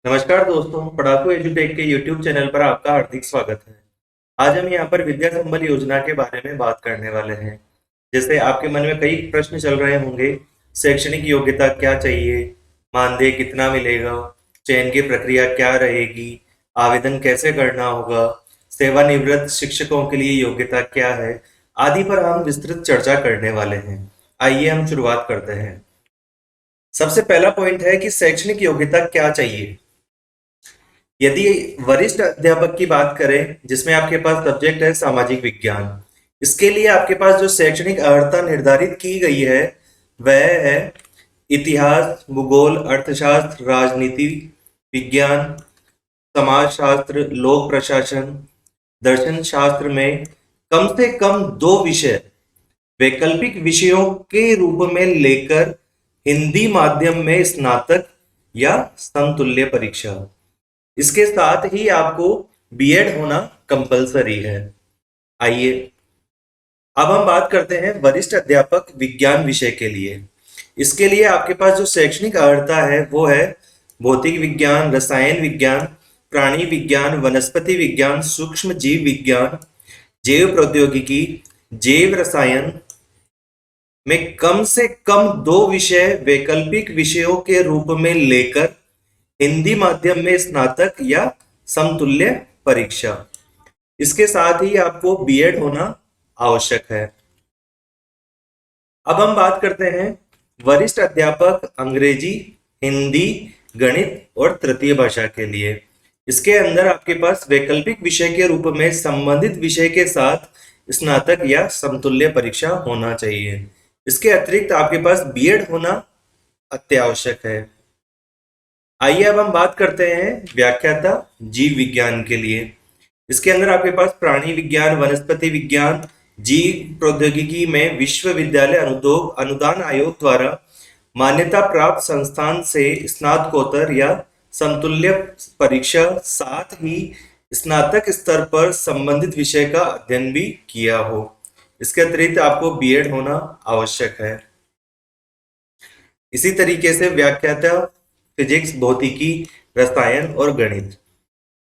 नमस्कार दोस्तों, पढ़ाकू एजुटेक के YouTube चैनल पर आपका हार्दिक स्वागत है। आज हम यहाँ पर विद्या संबल योजना के बारे में बात करने वाले हैं। जैसे आपके मन में कई प्रश्न चल रहे होंगे। शैक्षणिक योग्यता क्या चाहिए, मानदेय कितना मिलेगा, चयन की प्रक्रिया क्या रहेगी, आवेदन कैसे करना होगा, सेवानिवृत्त शिक्षकों के लिए योग्यता क्या है, आदि पर हम विस्तृत चर्चा करने वाले हैं। आइए हम शुरुआत करते हैं। सबसे पहला पॉइंट है कि शैक्षणिक योग्यता क्या चाहिए। यदि वरिष्ठ अध्यापक की बात करें, जिसमें आपके पास सब्जेक्ट है सामाजिक विज्ञान, इसके लिए आपके पास जो शैक्षणिक अर्हता निर्धारित की गई है वह है इतिहास, भूगोल, अर्थशास्त्र, राजनीति विज्ञान, समाजशास्त्र, लोक प्रशासन, दर्शन शास्त्र में कम से कम 2 विषय वैकल्पिक विषयों के रूप में लेकर हिंदी माध्यम में स्नातक या समतुल्य परीक्षा। इसके साथ ही आपको बीएड होना कंपलसरी है। आइए अब हम बात करते हैं वरिष्ठ अध्यापक विज्ञान विषय के लिए। इसके लिए आपके पास जो शैक्षणिक अर्हता है वो है भौतिक विज्ञान, रसायन विज्ञान, प्राणी विज्ञान, वनस्पति विज्ञान, सूक्ष्म जीव विज्ञान, जैव प्रौद्योगिकी, जैव रसायन में कम से कम 2 विषय वैकल्पिक विषयों के रूप में लेकर हिंदी माध्यम में स्नातक या समतुल्य परीक्षा। इसके साथ ही आपको बीएड होना आवश्यक है। अब हम बात करते हैं वरिष्ठ अध्यापक अंग्रेजी, हिंदी, गणित और तृतीय भाषा के लिए। इसके अंदर आपके पास वैकल्पिक विषय के रूप में संबंधित विषय के साथ स्नातक या समतुल्य परीक्षा होना चाहिए। इसके अतिरिक्त आपके पास बीएड होना अत्यावश्यक है। आइए अब हम बात करते हैं व्याख्याता जीव विज्ञान के लिए। इसके अंदर आपके पास प्राणी विज्ञान, वनस्पति विज्ञान, जीव प्रौद्योगिकी में विश्वविद्यालय अनुदान आयोग द्वारा मान्यता प्राप्त संस्थान से स्नातकोत्तर या समतुल्य परीक्षा, साथ ही स्नातक स्तर पर संबंधित विषय का अध्ययन भी किया हो। इसके अतिरिक्त आपको बीएड होना आवश्यक है। इसी तरीके से व्याख्याता फिजिक्स, भौतिकी, रसायन और गणित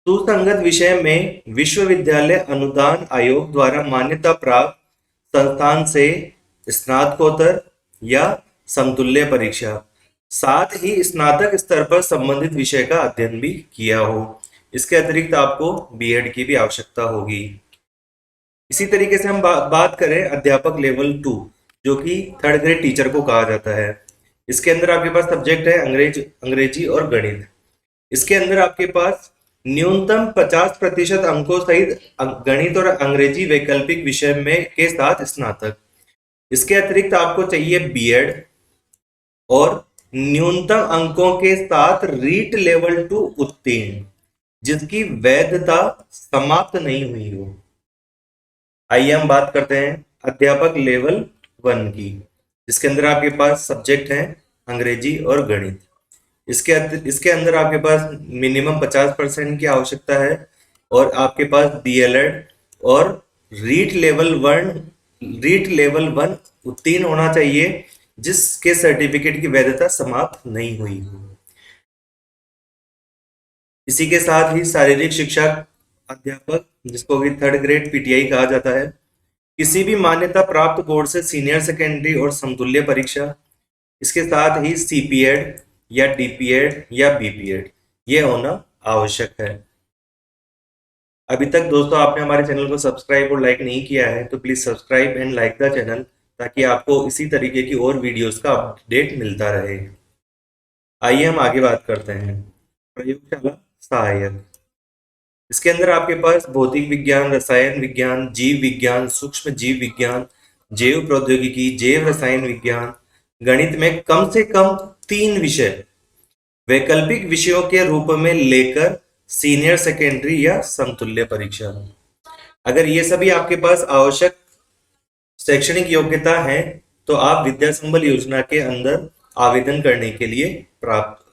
सुसंगत विषय में विश्वविद्यालय अनुदान आयोग द्वारा मान्यता प्राप्त संस्थान से स्नातकोत्तर या समतुल्य परीक्षा, साथ ही स्नातक स्तर पर संबंधित विषय का अध्ययन भी किया हो। इसके अतिरिक्त आपको बीएड की भी आवश्यकता होगी। इसी तरीके से हम बात करें अध्यापक लेवल 2, जो कि 3rd ग्रेड टीचर को कहा जाता है। इसके अंदर आपके पास सब्जेक्ट है अंग्रेजी और गणित। इसके अंदर आपके पास न्यूनतम 50% अंकों सहित गणित और अंग्रेजी वैकल्पिक विषय में के साथ स्नातक। इसके अतिरिक्त आपको चाहिए बीएड और न्यूनतम अंकों के साथ रीट लेवल 2 उत्तीर्ण, जिसकी वैधता समाप्त नहीं हुई हो। आइए हम बात करते हैं अध्यापक लेवल 1 की। इसके अंदर आपके पास सब्जेक्ट हैं अंग्रेजी और गणित। इसके अंदर आपके पास मिनिमम 50% की आवश्यकता है और आपके पास डीएलएड और रीट लेवल 1 उत्तीर्ण होना चाहिए, जिसके सर्टिफिकेट की वैधता समाप्त नहीं हुई हो। इसी के साथ ही शारीरिक शिक्षा अध्यापक, जिसको कि 3rd ग्रेड पीटीआई कहा जाता है, किसी भी मान्यता प्राप्त बोर्ड से सीनियर सेकेंडरी और समतुल्य परीक्षा। इसके साथ ही सीपीएड या डीपीएड या बीपीएड ये होना आवश्यक है। अभी तक दोस्तों आपने हमारे चैनल को सब्सक्राइब और लाइक नहीं किया है तो please subscribe and like the channel, ताकि आपको इसी तरीके की और वीडियोस का अपडेट मिलता रहे। आइए हम आगे बात करते हैं प्रयोगशाला सहायक। इसके अंदर आपके पास भौतिक विज्ञान, रसायन विज्ञान, जीव विज्ञान, सूक्ष्म जीव विज्ञान, जैव प्रौद्योगिकी, जैव रसायन विज्ञान, गणित में कम से कम 3 विषय वैकल्पिक विषयों के रूप में लेकर सीनियर सेकेंडरी या समतुल्य परीक्षा। अगर ये सभी आपके पास आवश्यक शैक्षणिक योग्यता है तो आप विद्या संबल योजना के अंदर आवेदन करने के लिए प्राप्त।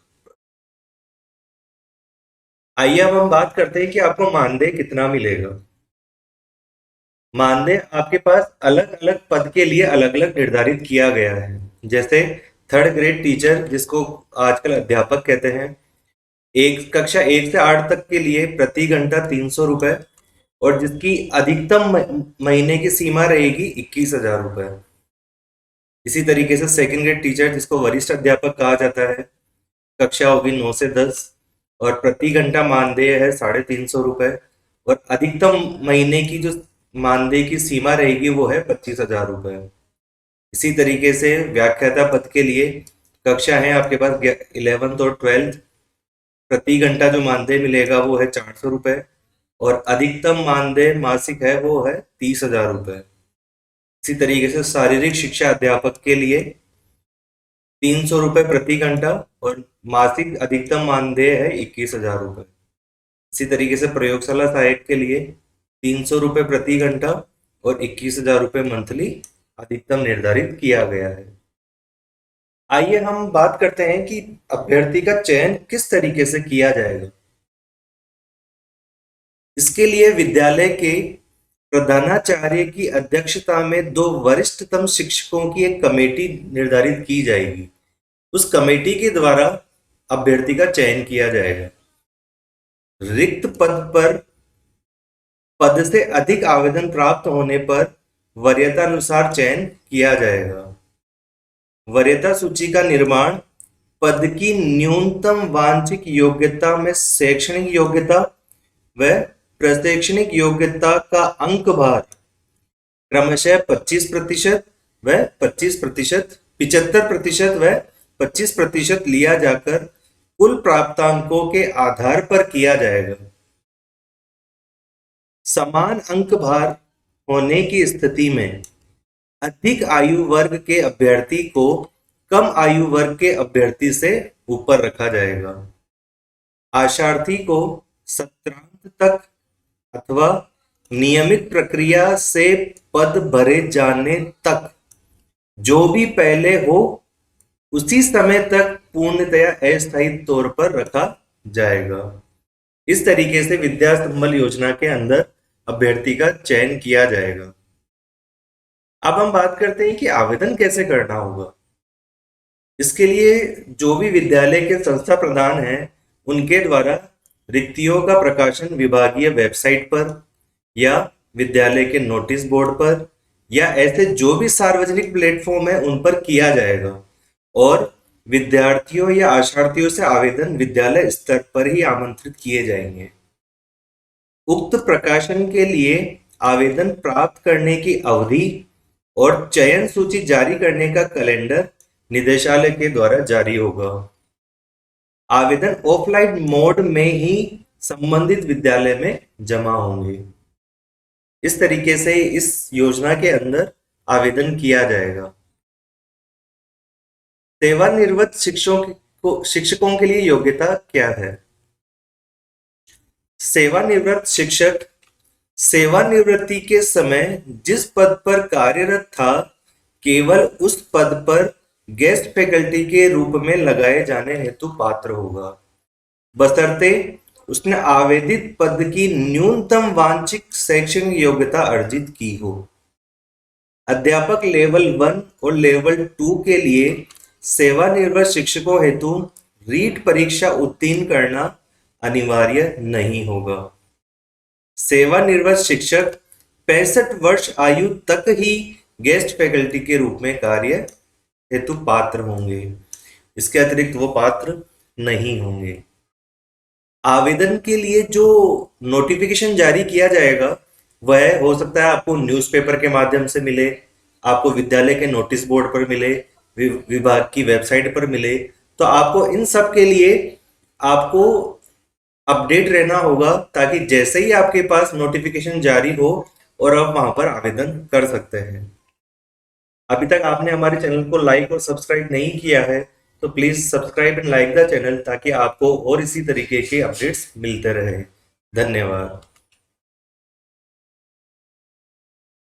आइए अब हम बात करते हैं कि आपको मानदेय कितना मिलेगा। मानदेय आपके पास अलग अलग पद के लिए अलग अलग निर्धारित किया गया है। जैसे 3rd ग्रेड टीचर, जिसको आजकल अध्यापक कहते हैं, एक कक्षा 1 से 8 तक के लिए प्रति घंटा 300 रुपए, और जिसकी अधिकतम महीने की सीमा रहेगी 21,000 रुपए। इसी तरीके से सेकेंड ग्रेड टीचर, जिसको वरिष्ठ अध्यापक कहा जाता है, कक्षा होगी 9 से 10, और प्रति घंटा मानदेय है 350 रुपए, और अधिकतम महीने की जो मानदेय की सीमा रहेगी वो है 25,000 रुपए। इसी तरीके से व्याख्याता पद के लिए कक्षा है आपके पास 11th और 12th, प्रति घंटा जो मानदेय मिलेगा वो है 400 रुपए, और अधिकतम मानदेय मासिक है वो है 30,000 रुपए। इसी तरीके से शारीरिक शिक्षा अध्यापक के लिए 300 रुपए प्रति घंटा, और मासिक अधिकतम मानदेय है 21,000 रुपए। इसी तरीके से प्रयोगशाला सहायक के लिए 300 रुपए प्रति घंटा और 21,000 रुपए मंथली अधिकतम निर्धारित किया गया है। आइए हम बात करते हैं कि अभ्यर्थी का चयन किस तरीके से किया जाएगा। इसके लिए विद्यालय के प्रधानाचार्य की अध्यक्षता में 2 वरिष्ठतम शिक्षकों की एक कमेटी निर्धारित की जाएगी। उस कमेटी के द्वारा अभ्यर्थी का चयन किया जाएगा। रिक्त पद से अधिक आवेदन प्राप्त होने पर वरीयता अनुसार चयन किया जाएगा। वरीयता सूची का निर्माण पद की न्यूनतम वांछित योग्यता में शैक्षणिक योग्यता व प्रशैक्षणिक योग्यता का अंक भार क्रमशः 25% व 25%, 75% व 25% लिया जाकर कुल प्राप्तांकों के आधार पर किया जाएगा। समान अंक भार होने की स्थिति में अधिक आयु वर्ग के अभ्यर्थी को कम आयु वर्ग के अभ्यर्थी से ऊपर रखा जाएगा। आशार्थी को सत्रांत तक अथवा नियमित प्रक्रिया से पद भरे जाने तक जो भी पहले हो उसी समय तक पूर्णतया अस्थायी तौर पर रखा जाएगा। इस तरीके से विद्या संबल योजना के अंदर अभ्यर्थी का चयन किया जाएगा। अब हम बात करते हैं कि आवेदन कैसे करना होगा। इसके लिए जो भी विद्यालय के संस्था प्रधान हैं उनके द्वारा रिक्तियों का प्रकाशन विभागीय वेबसाइट पर या विद्यालय के नोटिस बोर्ड पर या ऐसे जो भी सार्वजनिक प्लेटफॉर्म है उन पर किया जाएगा, और विद्यार्थियों या आशार्थियों से आवेदन विद्यालय स्तर पर ही आमंत्रित किए जाएंगे। उक्त प्रकाशन के लिए आवेदन प्राप्त करने की अवधि और चयन सूची जारी करने का कैलेंडर निदेशालय के द्वारा जारी होगा। आवेदन ऑफलाइन मोड में ही संबंधित विद्यालय में जमा होंगे। इस तरीके से इस योजना के अंदर आवेदन किया जाएगा। सेवानिवृत्त शिक्षकों के लिए योग्यता क्या है? सेवानिवृत्त शिक्षक सेवानिवृत्ति के समय जिस पद पर कार्यरत था केवल उस पद पर गेस्ट फैकल्टी के रूप में लगाए जाने हेतु पात्र होगा, बशर्ते उसने आवेदित पद की न्यूनतम वांछित शैक्षणिक योग्यता अर्जित की हो। अध्यापक लेवल 1 और लेवल 2 के लिए सेवानिवृत्त शिक्षकों हेतु रीट परीक्षा उत्तीर्ण करना अनिवार्य नहीं होगा। सेवानिवृत्त शिक्षक 65 वर्ष आयु तक ही गेस्ट फैकल्टी के रूप में कार्य हेतु पात्र होंगे। इसके अतिरिक्त वो पात्र नहीं होंगे। आवेदन के लिए जो नोटिफिकेशन जारी किया जाएगा वह हो सकता है आपको न्यूज़पेपर के माध्यम से मिले, आपको विद्यालय के नोटिस बोर्ड पर मिले, विभाग की वेबसाइट पर मिले। तो आपको इन सब के लिए आपको अपडेट रहना होगा, ताकि जैसे ही आपके पास नोटिफिकेशन जारी हो और आप वहां पर आवेदन कर सकते हैं। अभी तक आपने हमारे चैनल को लाइक और सब्सक्राइब नहीं किया है तो please subscribe and like the channel, ताकि आपको और इसी तरीके के अपडेट्स मिलते रहे। धन्यवाद।